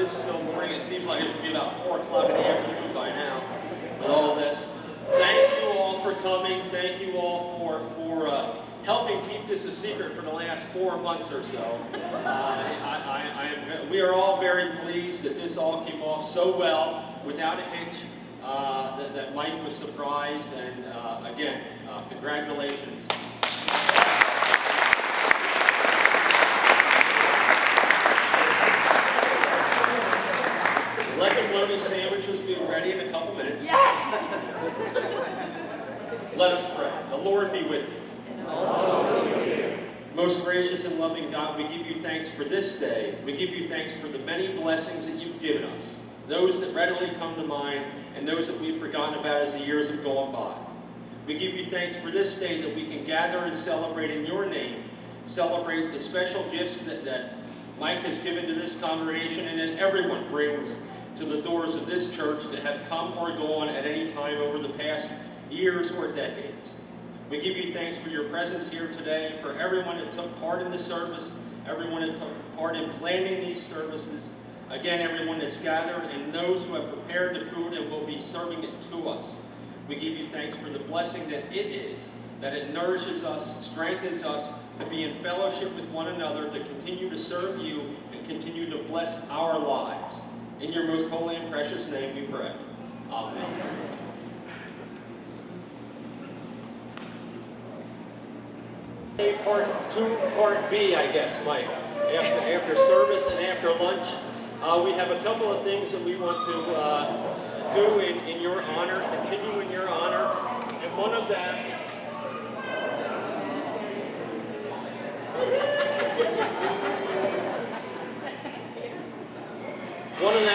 is still morning. It seems like it should be about 4 o'clock in the afternoon by now with all this. Thank you all for coming. Thank you all for helping keep this a secret for the last 4 months or so. We are all very pleased that this all came off so well, without a hitch, that Mike was surprised, and again, congratulations. Leg and bologna sandwiches will be ready in a couple minutes. Yes! Let us pray. The Lord be with you. Most gracious and loving God, we give you thanks for this day. We give you thanks for the many blessings that you've given us, those that readily come to mind and those that we've forgotten about as the years have gone by. We give you thanks for this day that we can gather and celebrate in your name, celebrate the special gifts that Mike has given to this congregation and that everyone brings to the doors of this church that have come or gone at any time over the past years or decades. We give you thanks for your presence here today, for everyone that took part in the service, everyone that took part in planning these services, again, everyone that's gathered and those who have prepared the food and will be serving it to us. We give you thanks for the blessing that it is, that it nourishes us, strengthens us to be in fellowship with one another, to continue to serve you and continue to bless our lives. In your most holy and precious name we pray. Amen. Part 2, Part B, I guess, Mike. After service and after lunch, we have a couple of things that we want to do in your honor, continue in your honor, and one of them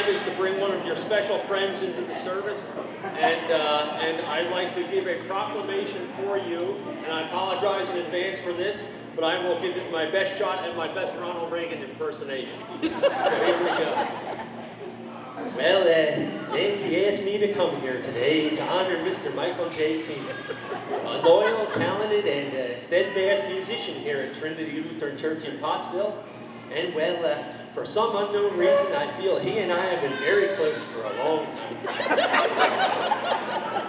is to bring one of your special friends into the service, and I'd like to give a proclamation for you, and I apologize in advance for this, but I will give it my best shot at my best Ronald Reagan impersonation. So here we go. Well, Nancy asked me to come here today to honor Mr. Michael J. Kiehner, a loyal, talented, and steadfast musician here at Trinity Lutheran Church in Pottsville. And well, for some unknown reason, I feel he and I have been very close for a long time.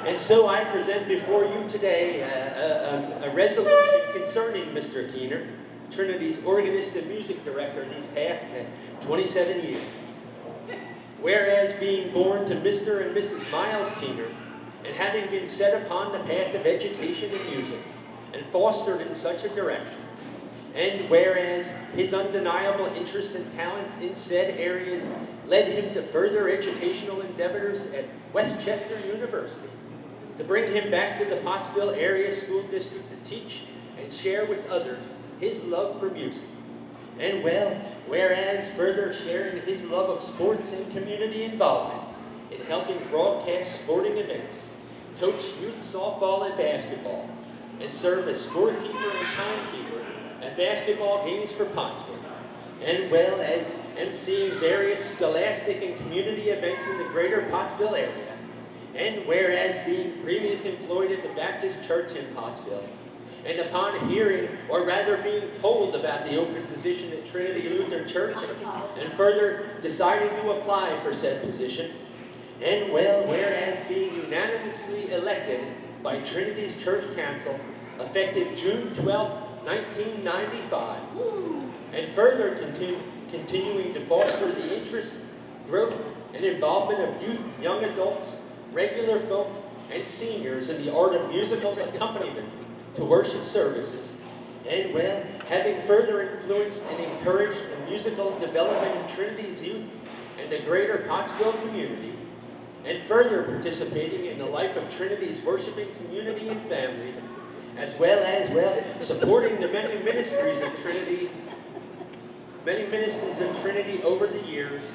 And so I present before you today a resolution concerning Mr. Kiehner, Trinity's organist and music director these past 27 years. Whereas being born to Mr. and Mrs. Miles Kiehner, and having been set upon the path of education and music, and fostered in such a direction, and whereas his undeniable interest and talents in said areas led him to further educational endeavors at Westchester University, to bring him back to the Pottsville area school district to teach and share with others his love for music. And well, whereas further sharing his love of sports and community involvement in helping broadcast sporting events, coach youth softball and basketball, and serve as scorekeeper and timekeeper at basketball games for Pottsville, and well as emceeing various scholastic and community events in the greater Pottsville area, and whereas being previously employed at the Baptist Church in Pottsville, and upon hearing, or rather being told about the open position at Trinity Lutheran Church, and further deciding to apply for said position, and well, whereas being unanimously elected by Trinity's Church Council, effective June 12, 1995, and further continuing to foster the interest, growth, and involvement of youth, young adults, regular folk, and seniors in the art of musical accompaniment to worship services, and well, having further influenced and encouraged the musical development in Trinity's youth and the greater Pottsville community, and further participating in the life of Trinity's worshiping community and family, as well as supporting the many ministries of Trinity over the years,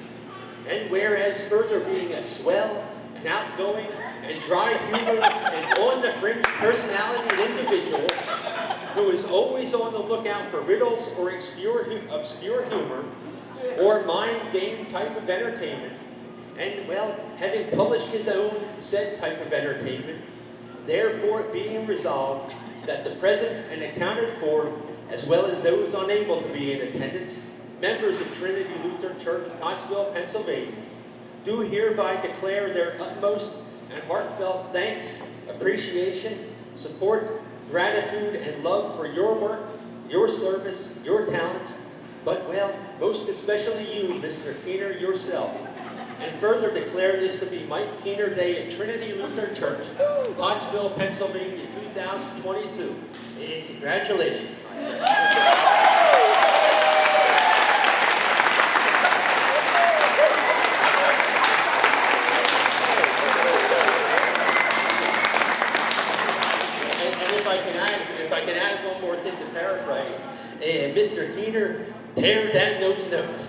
and whereas further being a swell, an outgoing, and dry humor, and on-the-fringe personality individual who is always on the lookout for riddles or obscure humor, or mind game type of entertainment, and well, having published his own said type of entertainment, therefore being resolved that the present and accounted for, as well as those unable to be in attendance, members of Trinity Lutheran Church, Pottsville, Pennsylvania, do hereby declare their utmost and heartfelt thanks, appreciation, support, gratitude, and love for your work, your service, your talents, but, well, most especially you, Mr. Kiehner, yourself. And further declare this to be Mike Kiehner Day at Trinity Lutheran Church, Pottsville, Pennsylvania, 2022. And congratulations, my friend. And if I can add one more thing to paraphrase, Mr. Kiehner, tear down those notes.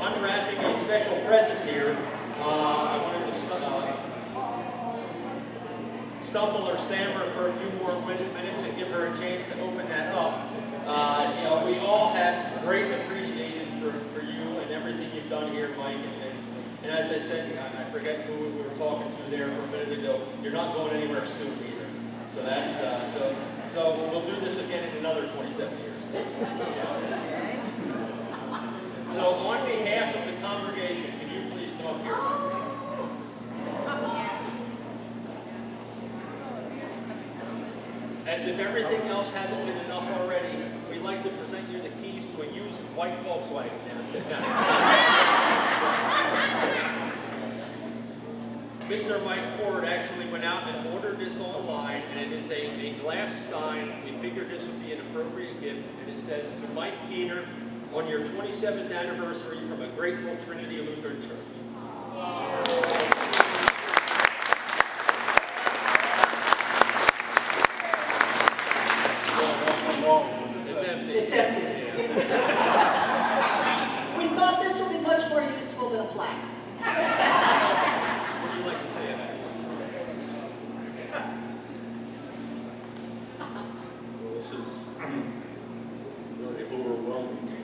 Unwrapping a special present here, I wanted to stumble or stammer for a few more minutes and give her a chance to open that up. You know, we all have great appreciation for you and everything you've done here, Mike. And as I said, I forget who we were talking to there for a minute ago. You're not going anywhere soon either. So that's so we'll do this again in another 27 years. So on behalf of the congregation, can you please come up here? As if everything else hasn't been enough already, we'd like to present you the keys to a used white Volkswagen. Now sit down. Mr. Mike Ford actually went out and ordered this online, and it is a glass stein. We figured this would be an appropriate gift, and it says, to Mike Kiehner, on your 27th anniversary from a grateful Trinity Lutheran Church. It's empty. It's empty. We thought this would be much more useful than a plaque. What do you like to say about it? Well, this is very overwhelming to me.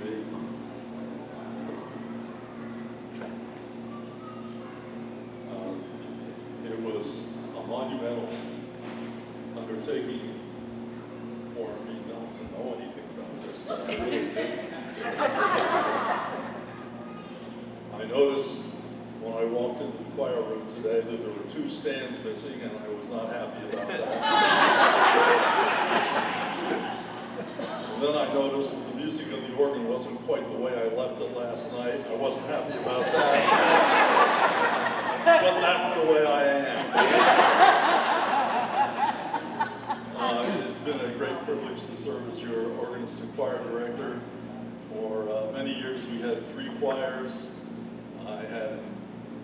It was a monumental undertaking for me not to know anything about this, but I really did. I noticed when I walked into the choir room today that there were 2 stands missing, and I was not happy about that. And then I noticed that the music of the organ wasn't quite the way I left it last night. I wasn't happy about that. But that's the way I am. It has been a great privilege to serve as your organist and choir director. For many years we had 3 choirs. I had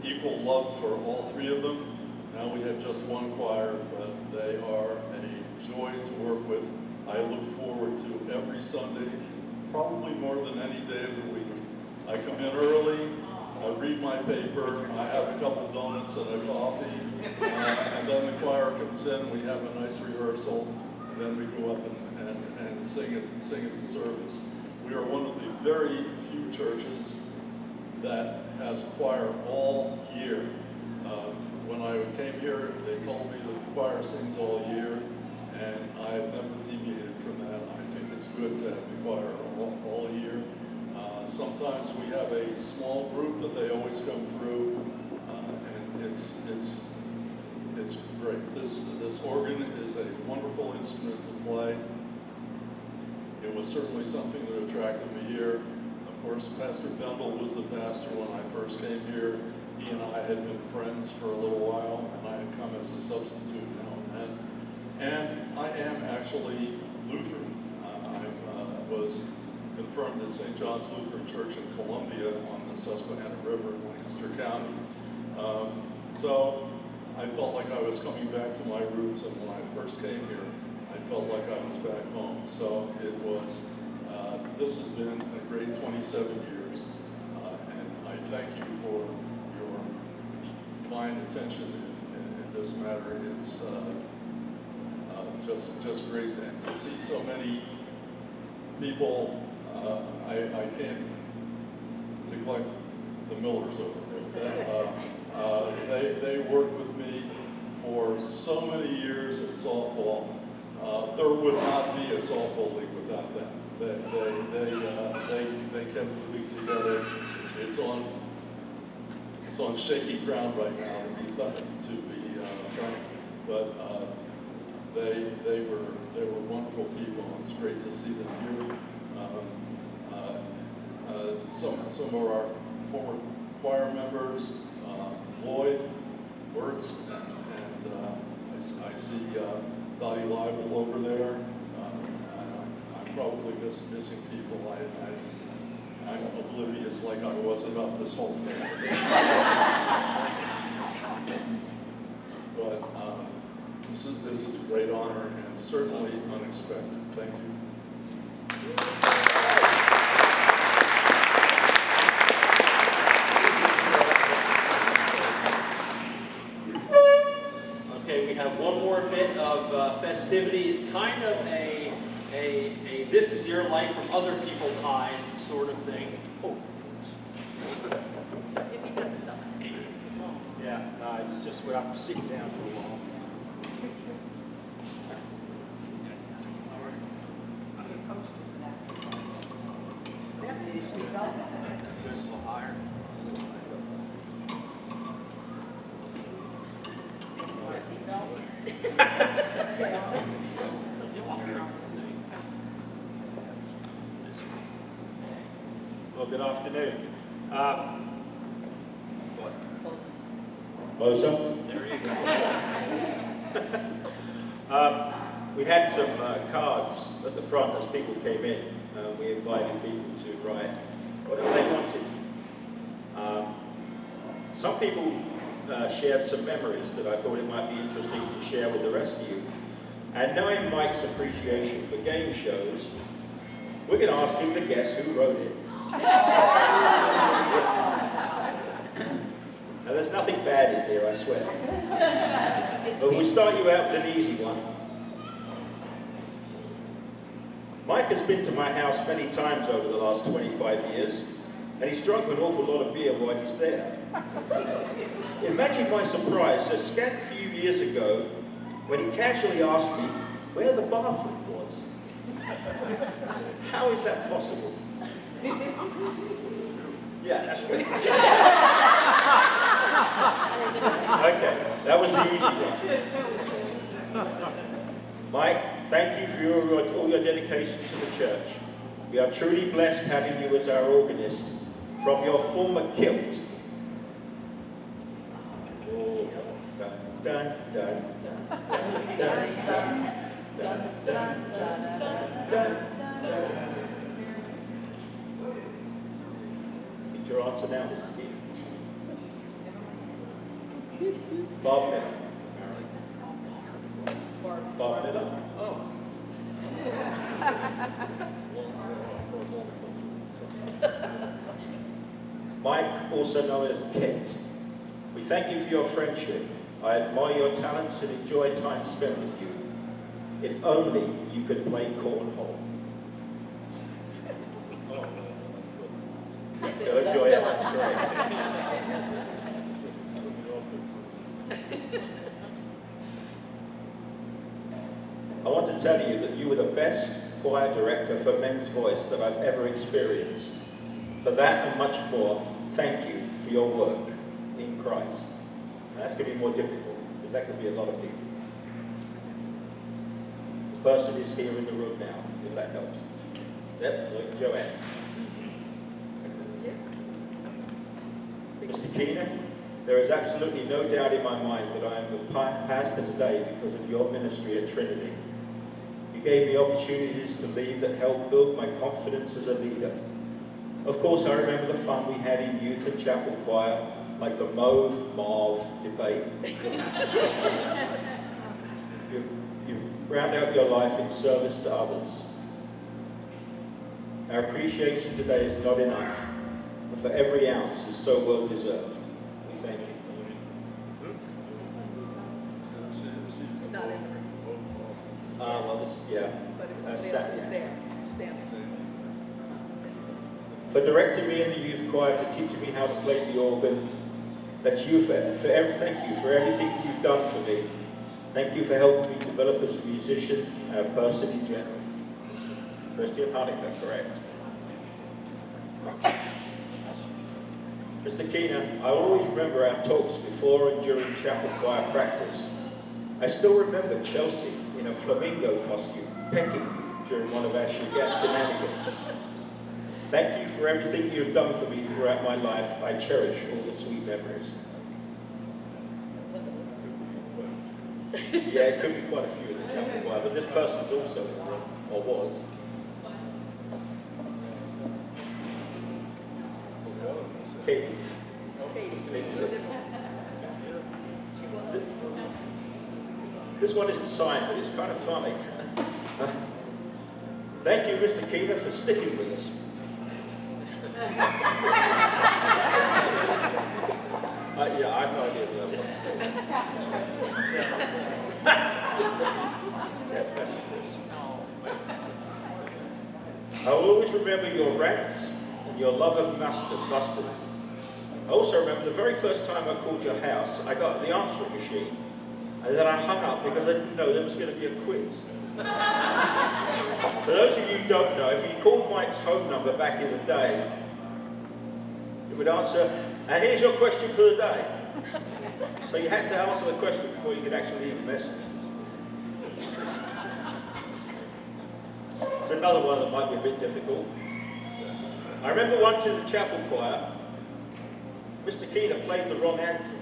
equal love for all 3 of them. Now we have just 1 choir, but they are a joy to work with. I look forward to every Sunday, probably more than any day of the week. I come in early, I read my paper, I have a couple donuts and a coffee, and then the choir comes in, we have a nice rehearsal, and then we go up and sing at the service. We are one of the very few churches that has a choir all year. When I came here, they told me that the choir sings all year, and I've never deviated from that. I think it's good to have the choir all year. Sometimes we have a small group, but they always come through, and it's great. This organ is a wonderful instrument to play. It was certainly something that attracted me here. Of course, Pastor Bendel was the pastor when I first came here. He and I had been friends for a little while, and I had come as a substitute now and then. And I am actually Lutheran. I was confirmed at St. John's Lutheran Church in Columbia on the Susquehanna River in Lancaster County. So I felt like I was coming back to my roots, and when I first came here, I felt like I was back home. So it was, this has been a great 27 years, and I thank you for your fine attention in this matter. It's just great, and to see so many people, I can't look like the Millers over there. They worked with me for so many years at softball. There would not be a softball league without them. They kept the league together. It's on shaky ground right now, to be frank. But they were wonderful people. It's great to see them here. Some of our former choir members, Lloyd, Wirtz, and I see Dottie Leibel over there. I'm probably missing people. I'm oblivious like I was about this whole thing. But this is a great honor and certainly unexpected. Thank you. Okay, we have one more bit of festivities, kind of a this is your life from other people's eyes sort of thing. Oh. If he doesn't die. Yeah, no, it's just we're up sitting down for a while. Goes a little higher. Well, good afternoon. Closer? There you go. We had some cards at the front as people came in. We invited people to write whatever they wanted. Some people shared some memories that I thought it might be interesting to share with the rest of you. And knowing Mike's appreciation for game shows, we're going to ask him to guess who wrote it. Now, there's nothing bad in here, I swear. But we'll start you out with an easy one. Mike has been to my house many times over the last 25 years, and he's drunk an awful lot of beer while he's there. Imagine my surprise a scant few years ago when he casually asked me where the bathroom was. How is that possible? Yeah, that's good. Okay, that was the easy one. Mike, thank you for all your dedication to the church. We are truly blessed having you as our organist from your former kilt. Oh, dun, dun, dun, dun, dun, dun, dun, dun, dun. Your answer now, Mr. Kiehner. Bob Miller. Bob Miller. Oh. Mike, also known as Kent. We thank you for your friendship. I admire your talents and enjoy time spent with you. If only you could play cornhole. Go enjoy it, that's great. I want to tell you that you were the best choir director for men's voice that I've ever experienced. For that and much more, thank you for your work in Christ. And that's going to be more difficult, because that could be a lot of people. The person is here in the room now, if that helps. Yep, Joanne. Mr. Kiehner, there is absolutely no doubt in my mind that I am a pastor today because of your ministry at Trinity. You gave me opportunities to lead that helped build my confidence as a leader. Of course, I remember the fun we had in youth and chapel choir, like the mauve debate. You round out your life in service to others. Our appreciation today is not enough. For every ounce is so well deserved. We thank you. She's not in the room. Well, this, yeah. But it was That's somebody else sad, who's yeah. there, standing. for directing me in the youth choir to teach me how to play the organ. Thank you for everything you've done for me. Thank you for helping me develop as a musician and a person in general. Christian Hanukkah, correct. Mr. Kiehner, I always remember our talks before and during chapel choir practice. I still remember Chelsea in a flamingo costume, pecking you during one of our shenanigans. Thank you for everything you have done for me throughout my life. I cherish all the sweet memories. Yeah, it could be quite a few in the chapel choir, but this person's also in the room, or was. Katie. This one isn't signed, but it's kind of funny. Thank you, Mr. Kiehner, for sticking with us. Yeah, I have no idea who that was. Yeah, Pastor Chris. I will always remember your rants and your love of mustard. I also remember the very first time I called your house, I got the answering machine, and then I hung up because I didn't know there was going to be a quiz. For those of you who don't know, if you called Mike's home number back in the day, it would answer, and here's your question for the day. So you had to answer the question before you could actually leave a message. It's another one that might be a bit difficult. I remember once in the chapel choir, Mr. Kiehner played the wrong anthem.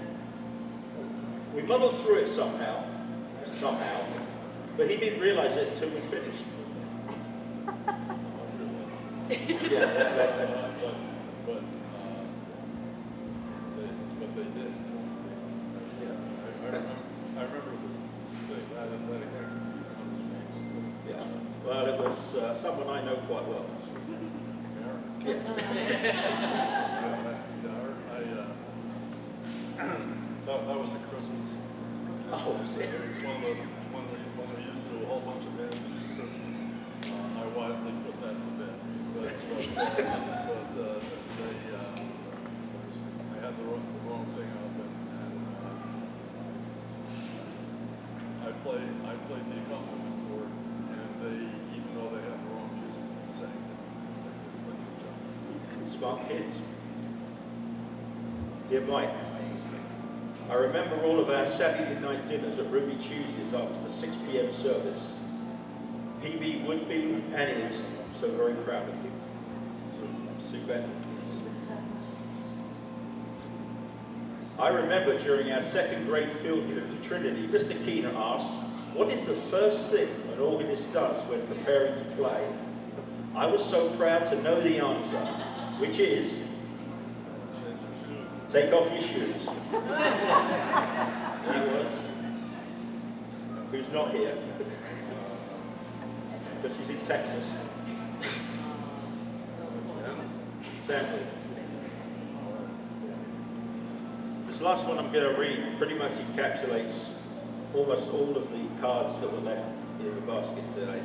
We muddled through it somehow, but he didn't realize it until we finished. Yeah, that's... But they did. Yeah. I remember that Yeah. Well, it was someone I know quite well. Yeah. That was a Christmas. Oh, was it? It was when we used to do a whole bunch of bands at Christmas. I wisely put that to bed. But I had the wrong thing up, and I played the accompaniment for it, and they, even though they had the wrong music, sang it. They did a good job. Smart kids. Dear Mike, I remember all of our Saturday night dinners at Ruby Tuesdays after the 6 p.m. service. PB would be and is so very proud of you. Sue Ben. I remember during our second grade field trip to Trinity, Mr. Kiehner asked, what is the first thing an organist does when preparing to play? I was so proud to know the answer, which is, take off your shoes. He was. Who's not here? But she's in Texas. Sadly. This last one I'm going to read pretty much encapsulates almost all of the cards that were left in the basket today.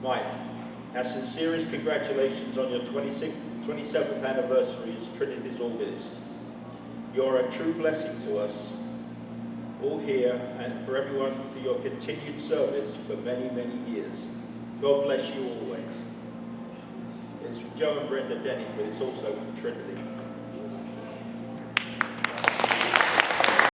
Mike, our sincerest congratulations on your 27th anniversary as Trinity's Organist. You're a true blessing to us all here and for everyone for your continued service for many, many years. God bless you always. It's from Joe and Brenda Denny, but it's also from Trinity.